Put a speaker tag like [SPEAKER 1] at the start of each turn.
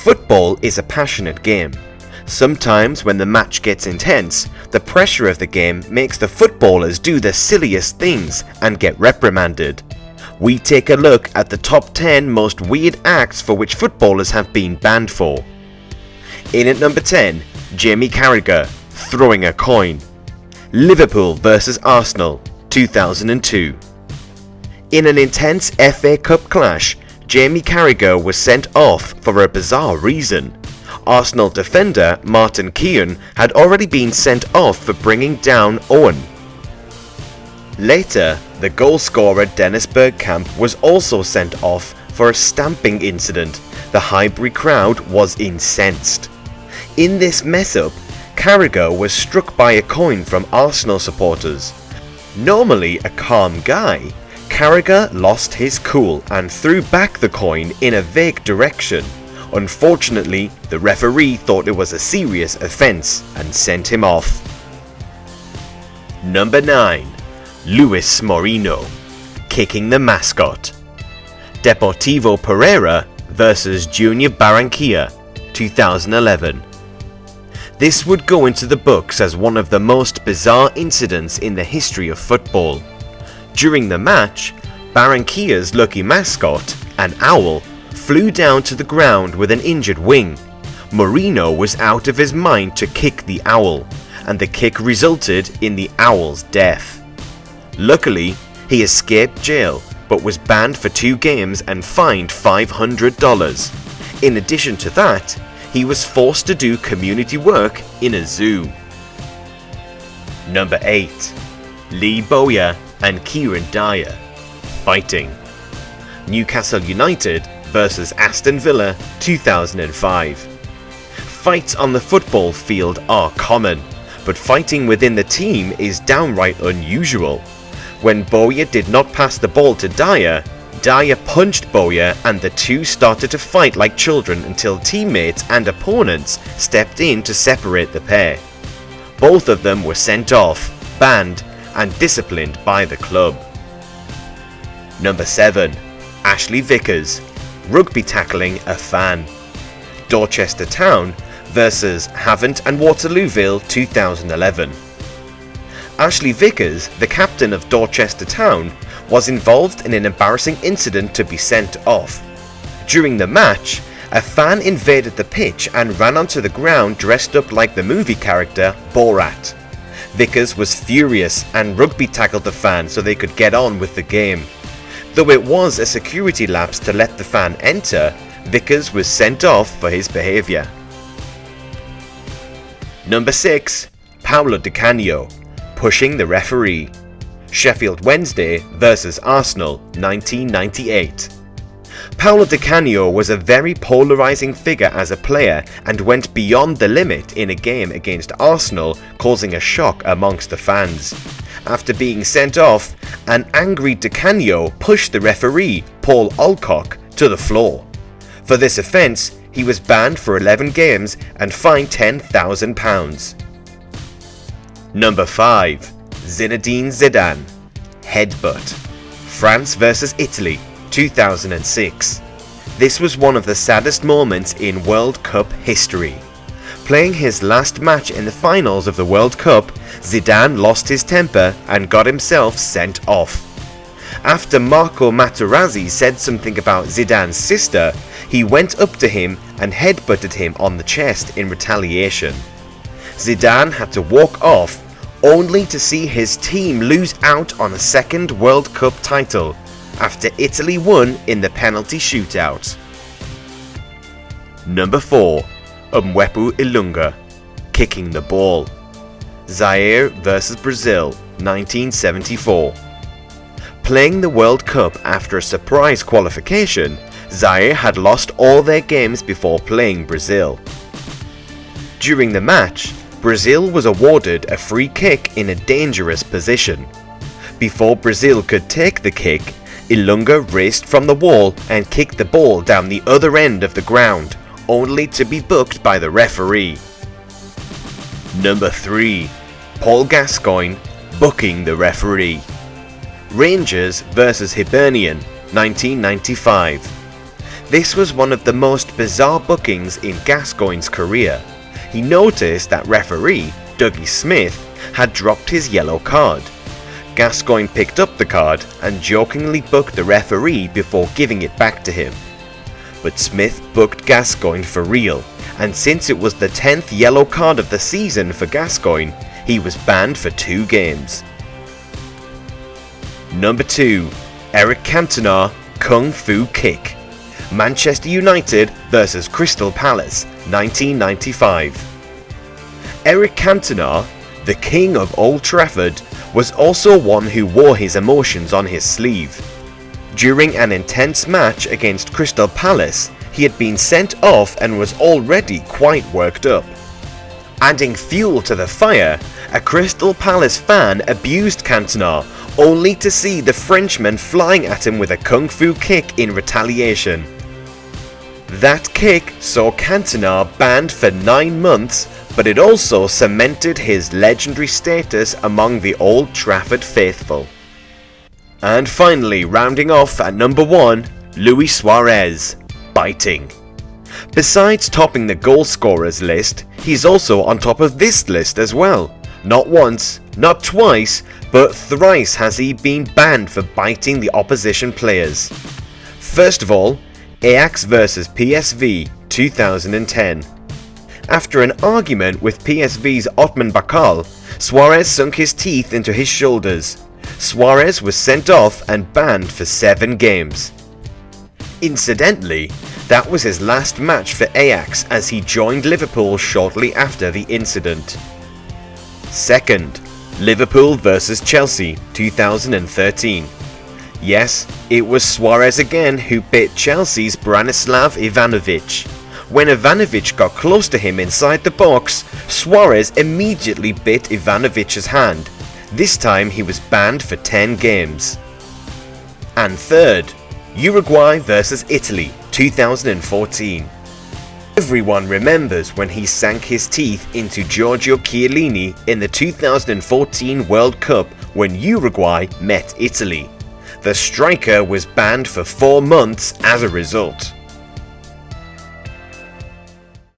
[SPEAKER 1] Football is a passionate game. Sometimes when the match gets intense, the pressure of the game makes the footballers do the silliest things and get reprimanded. We take a look at the top 10 most weird acts for which footballers have been banned for. In at number 10, Jamie Carragher, throwing a coin. Liverpool vs Arsenal, 2002. In an intense FA Cup clash, Jamie Carragher was sent off for a bizarre reason. Arsenal defender Martin Keown had already been sent off for bringing down Owen. Later, the goal scorer Dennis Bergkamp was also sent off for a stamping incident. The Highbury crowd was incensed. In this mess-up, Carragher was struck by a coin from Arsenal supporters. Normally a calm guy, Carragher lost his cool and threw back the coin in a vague direction. Unfortunately, the referee thought it was a serious offence and sent him off. Number 9. Luis Moreno, kicking the mascot. Deportivo Pereira vs Junior Barranquilla, 2011. This would go into the books as one of the most bizarre incidents in the history of football. During the match, Barranquilla's lucky mascot, an owl, flew down to the ground with an injured wing. Moreno was out of his mind to kick the owl, and the kick resulted in the owl's death. Luckily, he escaped jail but was banned for 2 games and fined $500. In addition to that, he was forced to do community work in a zoo. Number 8. Lee Bowyer and Kieran Dyer, fighting. Newcastle United vs Aston Villa, 2005. Fights on the football field are common, but fighting within the team is downright unusual. When Bowyer did not pass the ball to Dyer, Dyer punched Bowyer and the two started to fight like children until teammates and opponents stepped in to separate the pair. Both of them were sent off, banned, and disciplined by the club. Number 7. Ashley Vickers, rugby tackling a fan. Dorchester Town vs Havant and Waterlooville, 2011. Ashley Vickers, the captain of Dorchester Town, was involved in an embarrassing incident to be sent off. During the match, a fan invaded the pitch and ran onto the ground dressed up like the movie character Borat. Vickers was furious and rugby tackled the fan so they could get on with the game. Though it was a security lapse to let the fan enter, Vickers was sent off for his behaviour. Number 6. Paolo di Canio, pushing the referee. Sheffield Wednesday vs Arsenal, 1998. Paolo di Canio was a very polarising figure as a player and went beyond the limit in a game against Arsenal, causing a shock amongst the fans. After being sent off, an angry Di Canio pushed the referee, Paul Alcock, to the floor. For this offence, he was banned for 11 games and fined £10,000. Number 5. Zinedine Zidane, Headbutt. France vs Italy, 2006. This was one of the saddest moments in World Cup history. Playing his last match in the finals of the World Cup, Zidane lost his temper and got himself sent off. After Marco Materazzi said something about Zidane's sister, he went up to him and headbutted him on the chest in retaliation. Zidane had to walk off, only to see his team lose out on a second World Cup title after Italy won in the penalty shootout. Number 4. Mwepu Ilunga, kicking the ball. Zaire vs Brazil, 1974. Playing the World Cup after a surprise qualification, Zaire had lost all their games before playing Brazil. During the match, Brazil was awarded a free kick in a dangerous position. Before Brazil could take the kick, Ilunga raced from the wall and kicked the ball down the other end of the ground, only to be booked by the referee. Number 3. Paul Gascoigne, booking the referee. Rangers vs Hibernian, 1995. This was one of the most bizarre bookings in Gascoigne's career. He noticed that referee, Dougie Smith, had dropped his yellow card. Gascoigne picked up the card and jokingly booked the referee before giving it back to him. But Smith booked Gascoigne for real, and since it was the 10th yellow card of the season for Gascoigne, he was banned for 2 games. Number 2. Eric Cantona Kung Fu Kick. Manchester United vs Crystal Palace, 1995. Eric Cantona, the king of Old Trafford, was also one who wore his emotions on his sleeve. During an intense match against Crystal Palace, he had been sent off and was already quite worked up. Adding fuel to the fire, a Crystal Palace fan abused Cantona, only to see the Frenchman flying at him with a kung fu kick in retaliation. That kick saw Cantona banned for 9 months, but it also cemented his legendary status among the Old Trafford faithful. And finally, rounding off at number 1, Luis Suarez, biting. Besides topping the goal scorers list, he's also on top of this list as well. Not once, not twice, but thrice has he been banned for biting the opposition players. First of all, Ajax vs PSV 2010. After an argument with PSV's Otman Bakal, Suarez sunk his teeth into his shoulders. Suarez was sent off and banned for 7 games. Incidentally, that was his last match for Ajax as he joined Liverpool shortly after the incident. Second, Liverpool vs Chelsea 2013. Yes, it was Suarez again who bit Chelsea's Branislav Ivanovic. When Ivanovic got close to him inside the box, Suarez immediately bit Ivanovic's hand. This time he was banned for 10 games. And third, Uruguay vs Italy 2014. Everyone remembers when he sank his teeth into Giorgio Chiellini in the 2014 World Cup when Uruguay met Italy. The striker was banned for 4 months as a result.